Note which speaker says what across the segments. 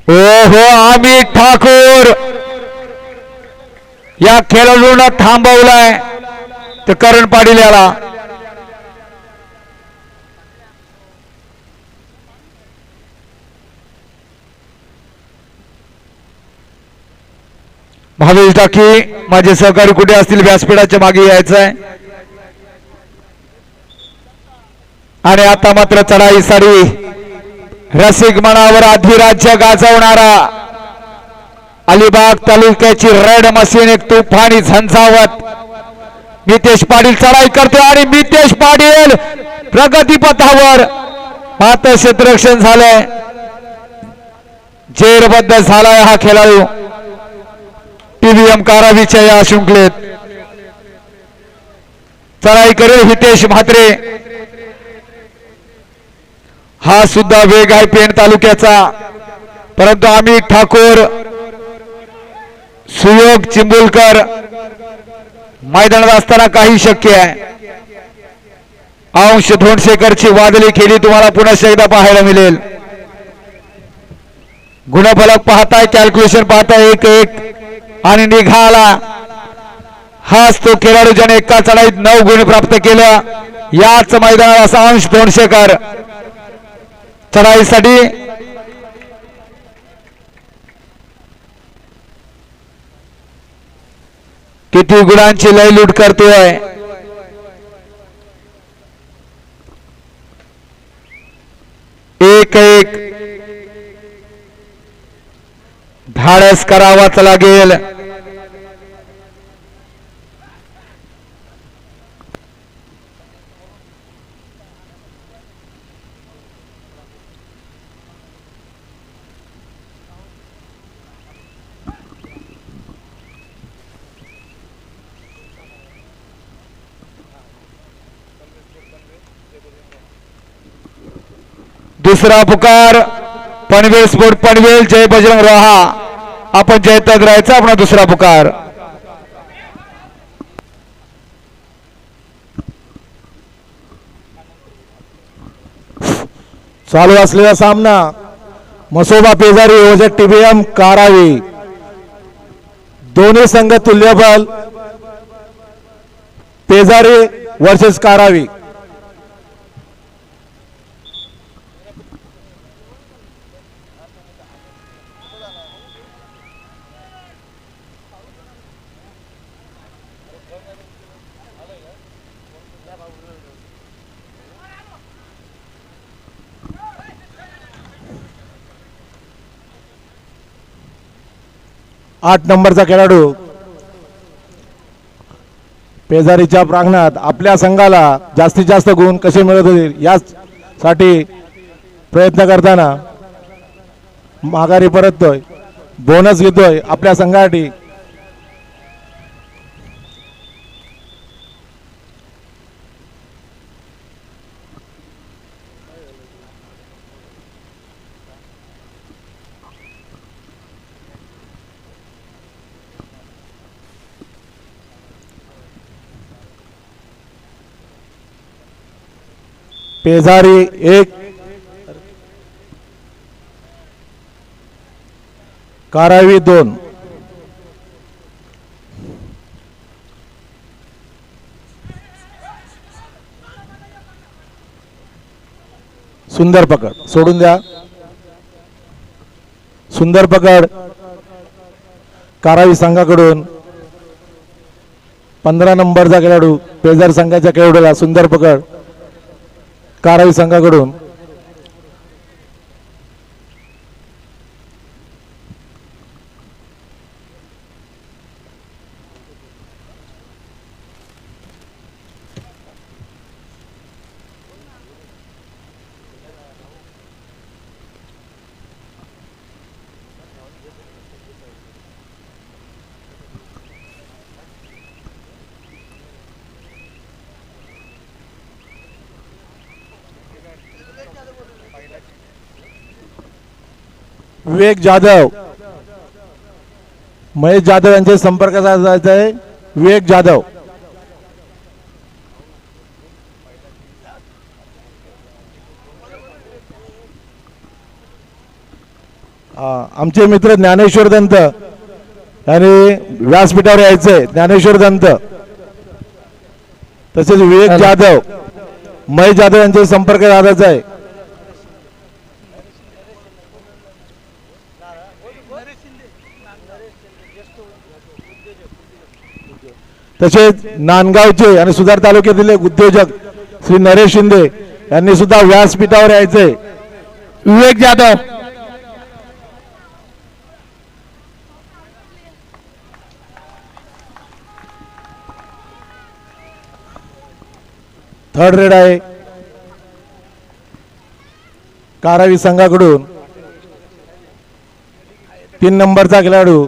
Speaker 1: हो अमित ठाकूर या खेळाडूंना थांबवलाय तर करण पाटील याला भावेश टाकी माझे सहकारी कुठे असतील व्यासपीठाच्या मागे यायचं आहे आणि आता मात्र चढाई साडी रसिक मनावर अधिराज्य गाजवणारा अलिबाग तालुक्याची रेड मशीन एक तुफानी झंझावत मितेश पाटील चढाई करतो आणि मितेश पाटील प्रगतीपथावर मात्र क्षेत्ररक्षण झालंय जेरबद्ध झालाय हा खेळाडू टीव्हीएम कारावीच्या या शृंखलेत चढाई करेल हितेश म्हात्रे हा सुद्धा वेग आहे पेण तालुक्याचा परंतु अमित ठाकूर सुयोग चिंबुलकर मैदानात असताना काही शक्य आहे अंश धोंडशेकरची वादळी खेळी तुम्हाला पुन्हा एकदा पाहायला मिळेल गुणफलक पाहताय कॅल्क्युलेशन पाहताय 1-1 आणि निघाला हाच तो खेळाडू ज्याने एका चढाईत 9 गुण प्राप्त केलं याच मैदानात असा अंश धोंडशेकर चढाईसाठी किती गुणांची लय लूट करतोय एक धाडस करावाच लागेल दुसरा पुकार पनवेल स्पोर्ट पनवेल जय बजरंग रोहा आपण जयतच राहायचा आपला दुसरा पुकार
Speaker 2: चालू असलेला सामना मसोबा पेजारी ओझर टीबीएम कारावी दोन्ही संघ तुल्यबल पेजारी वर्सेस कारावी 8 नंबरचा खेळाडू पेजारीच्या प्रांगणात आपल्या संघाला जास्तीत जास्त गुण कसे मिळत होतील यासाठी प्रयत्न करताना माघारी परततोय बोनस घेतोय आपल्या संघासाठी पेजारी 1 कारावी 2 सुंदर पकड सोडून द्या सुंदर पकड कारावी संघाकडून 15 नंबरचा खेळाडू पेजार संघाच्या खेळाडूला सुंदर पकड कारावी संघाकडून विवेक जाधव महेश जाधव यांचे संपर्क साधायचा आहे विवेक जाधव आमचे मित्र ज्ञानेश्वर दंत आणि व्यासपीठावर यायचंय. ज्ञानेश्वर दंत तसेच विवेक जाधव, महेश जाधव यांचे संपर्क साधायचा आहे. तसेच नांदगावचे आणि सुधार तालुक्यातील उद्योजक श्री नरेश शिंदे यांनी सुद्धा व्यासपीठावर यायचंय.
Speaker 1: विवेक जाधव,
Speaker 2: थर्ड रेड आहे कारावी संघाकडून. 3 नंबरचा खेळाडू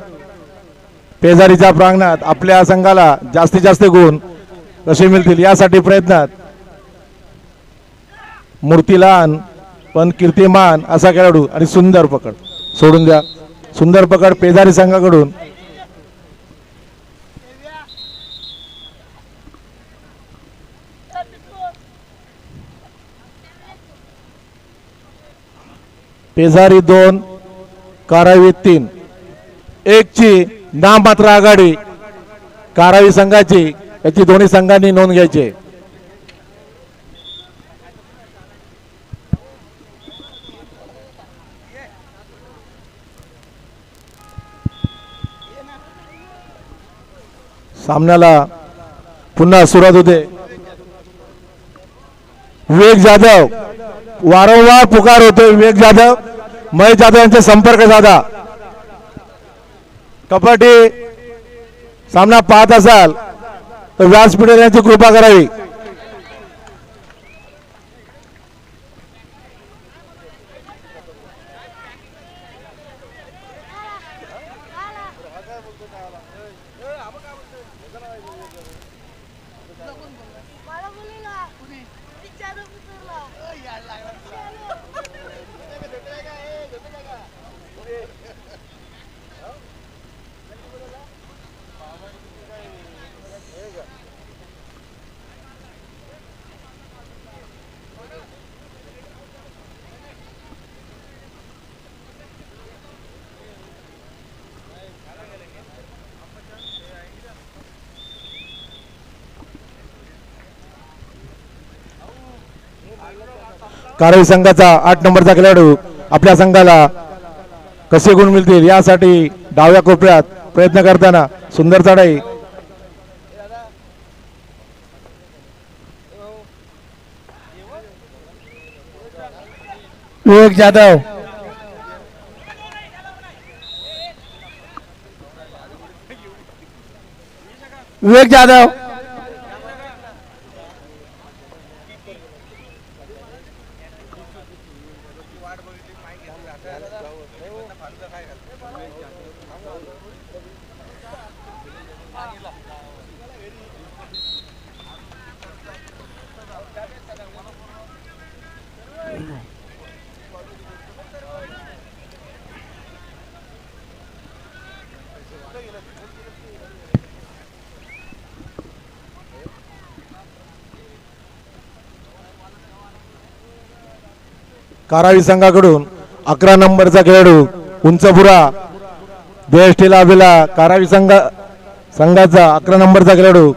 Speaker 2: पेजारीच्या प्रांगणात आपल्या संघाला जास्तीत जास्त गुण कसे मिळतील यासाठी प्रयत्नात. मूर्तीलान पण कीर्तिमान असा खेळाडू आणि सुंदर पकड सोडून द्या. सुंदर पकड पेजारी संघाकडून. पेजारी 2 कारावी 3. 1 ची नाममात्र आघाडी कारावी संघाची. याची दोन्ही संघांनी नोंद घ्यायची. सामन्याला पुन्हा सुरुवात होते. विवेक जाधव वारंवार पुकार होते. विवेक जाधव, महेश जाधव यांचे संपर्क साधा. कबड्डी सामना पाहत असाल तर व्यासपीठावर यांची कृपा करावी. कारावी संघाचा 8 नंबरचा खेळाडू आपल्या संघाला कसे गुण मिळतील यासाठी डाव्या कोपऱ्यात प्रयत्न करताना सुंदर चढाई.
Speaker 1: विवेक जाधव, विवेक जाधव,
Speaker 2: कारावी संघाकडून 11 नंबरचा खेळाडू उंचपुरा देशटीला आलेला कारावी संघाचा 11 नंबरचा खेळाडू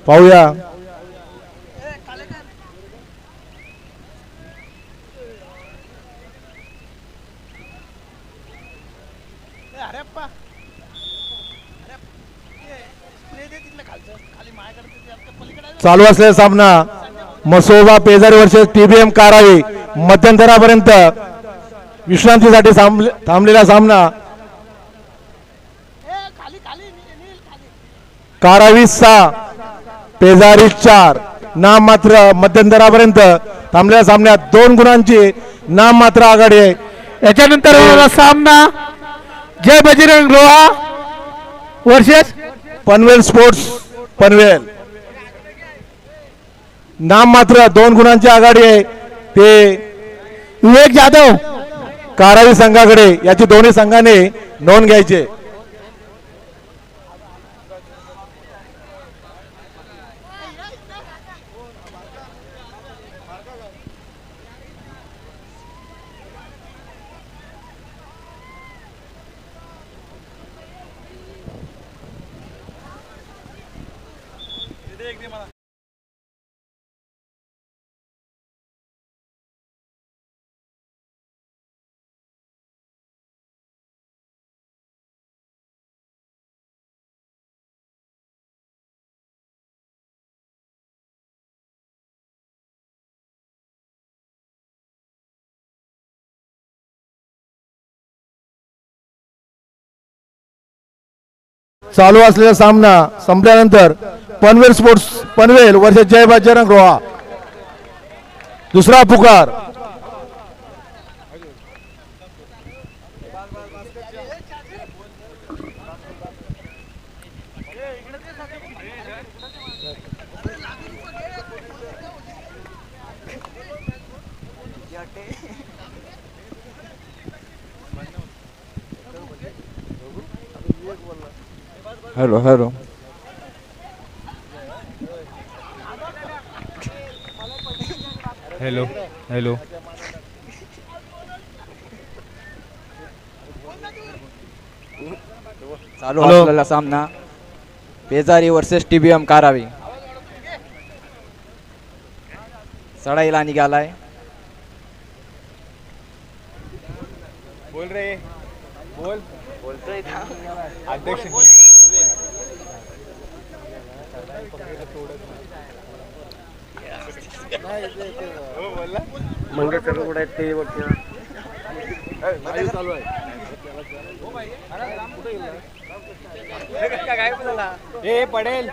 Speaker 2: पाहूया. चालू असलेला सामना मसोबा पेजारी वर्सेस TBM कारावी. मध्यंतरापर्यंत विश्रांतीसाठी थांबलेला सामना. कारावी 6 पेजारी 4. नाममात्र मध्यंतरापर्यंत थांबलेल्या सामन्यात 2 गुणांची नाममात्र आघाडी आहे.
Speaker 1: याच्यानंतर होणारा सामना जय बजरंग रोहा वर्सेस
Speaker 2: पनवेल स्पोर्ट्स पनवेल. नाममात्र 2 गुणांची आघाडी आहे ते
Speaker 1: विवेक जाधव
Speaker 2: कारावी संघाकडे. याची दोन्ही संघाने नोंद घ्यायची. चालू असलेला सामना संपल्यानंतर पनवेल स्पोर्ट्स पनवेल वर्ष जय बजरंग रोहा दुसरा पुकार.
Speaker 3: हॅलो हॅलो
Speaker 4: हॅलो हॅलो
Speaker 3: चालू असलेला सामना पेजारी वर्सेस TBM कारावी. चढाईला निघालाय.
Speaker 4: बोल रे बोल बोलतोय अध्यक्ष मंगळ सर्व कुठे आहेत ते चालू आहे. ए पडेल.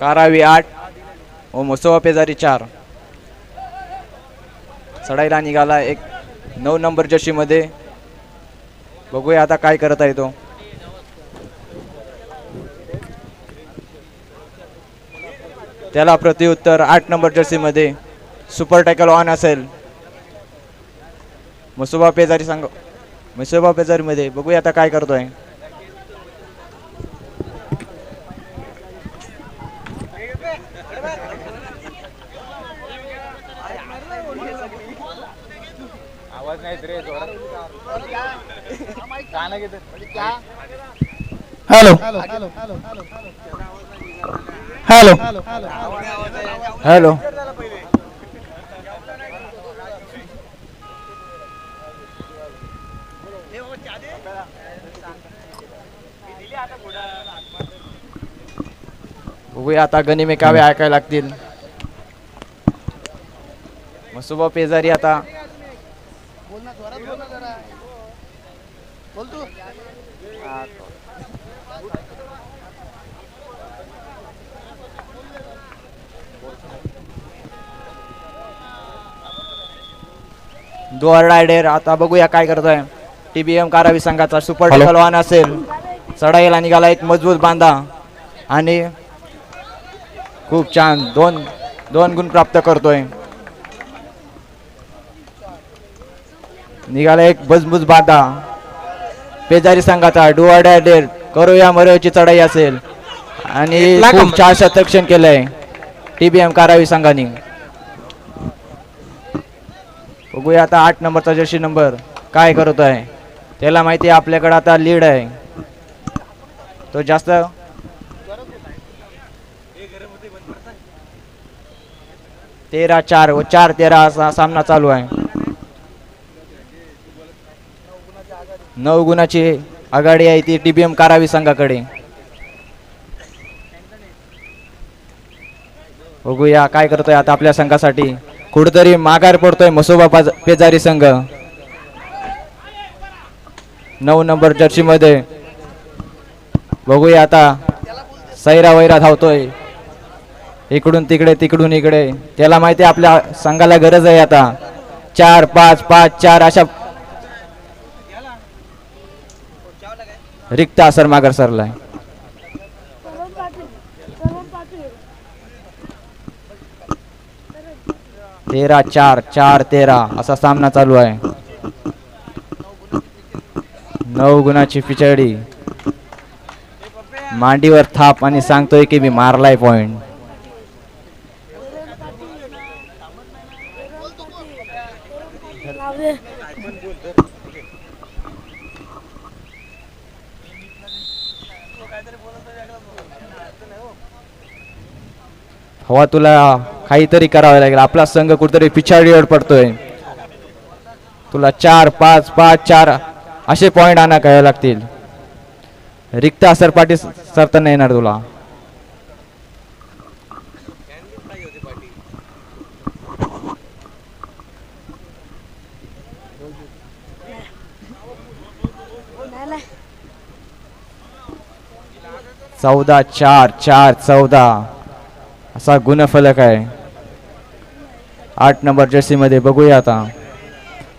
Speaker 3: कारावी 8 व मुसवा पेजारी 4. चढाईला निघाला एक 9 नंबर जर्सी मध्ये. बघूया आता काय करत आहे तो. त्याला प्रत्युत्तर 8 नंबर जर्सी मध्ये सुपर टॅकल ऑन असेल. मुसोबा पेजारी संघ मुसोबा पेजारी मध्ये बघूया आता काय करतोय.
Speaker 4: आवाज नाही रे जोरात. गाणं घेत
Speaker 1: हॅलो हॅलो
Speaker 3: हॅलो बघूया आता गनिमे कावे ऐकायला लागतील. मसुबा पेजारी आता रायडर आता बघूया काय करतोय. TBM कारावी संघाचा सुपर टॅकल ऑन असेल. चढाईला निघाला एक मजबूत बांधा आणि खूप छान दोन गुण प्राप्त करतोय. निघाला एक मजबूत बांधा पेजारी संघाचा डुआडेर करूया मरोची चढाई असेल आणि खूप छान शतक्षण केलंय TBM कारावी संघाने. बघूया आता 8 नंबरचा जर्सी नंबर काय करत आहे. त्याला माहिती आहे आपल्याकडे आता लीड आहे. तो जास्त 13-4 व 4-13 असा सामना चालू आहे. 9 गुणाची आघाडी आहे ती TBM कारावी संघाकडे. बघूया काय करतोय आता आपल्या संघासाठी. कुठेतरी माघार पडतोय मसोबा पेजारी संघ. 9 नंबर जर्सी मध्ये बघूया आता सैरा वैरा धावतोय इकडून तिकडे तिकडून इकडे. त्याला माहिती आपल्या संघाला गरज आहे आता 4-5-5-4 अशा रिक्त असर माघार सरलाय. तेरा 4-4-13 असा सामना चालू आहे. 9 गुणाची पिछाडी मांडीवर थाप आणि सांगतोय की मी मारलाय पॉइंट. हवा तुला काहीतरी करावं लागेल. आपला संघ कुठेतरी पिछाडीवर पडतोय. तुला 4 5 5 4 असे पॉइंट आणा करावे लागतील. रिक्त सरपाटी सरता नाही येणार तुला. चौदा 4 4 14 असा गुणफलक आहे. 8 नंबर जर्सी मध्ये बघूया आता.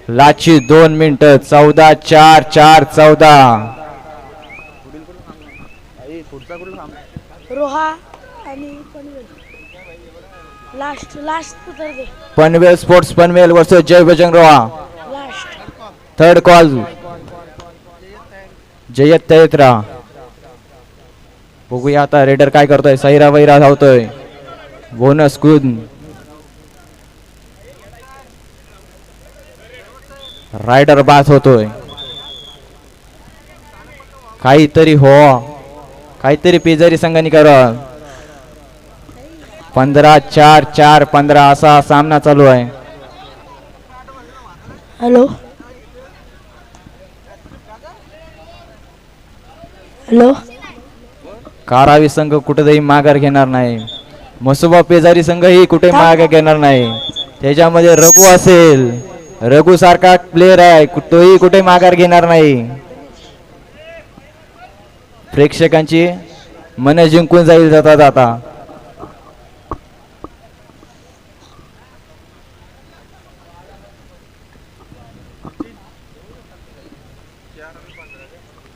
Speaker 3: लाची 2 मिनिटं 14 4 4 14.
Speaker 5: रोहा आणि पनवेल लास्ट लास्ट तर दे
Speaker 3: Panvel sports Panvel versus Jay Bajrang Roha.
Speaker 5: Last
Speaker 3: third call जयत तयत्रा. बघूया आता रेडर काय करतोय. सैरा वैरा धावतोय. बोनस कूद रायडर बास होतोय. काहीतरी हो काहीतरी पेजारी संघाने करा. 15 4 4 15 असा सामना चालू आहे.
Speaker 5: हॅलो हॅलो
Speaker 3: कारावी संघ कुठेतरी माघार घेणार नाही. मसोबा पेजारी संघ ही कुठे माघार घेणार नाही. त्याच्यामध्ये रघु असेल. रघु सारखा प्लेअर आहे. तोही कुठे माघार घेणार नाही. प्रेक्षकांची मन जिंकून जाईल जाता जाता.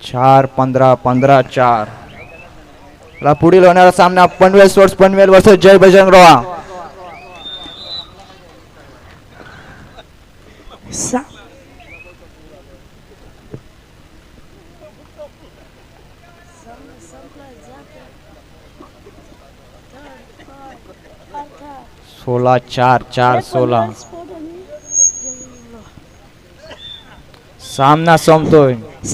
Speaker 3: चार 15 15 4. पुढील होणारा सामना पनवेल स्पोर्ट्स पनवेल वर्सेस जय बजरंग रोहा. सोळा 4 4 16 सामना संपतोय.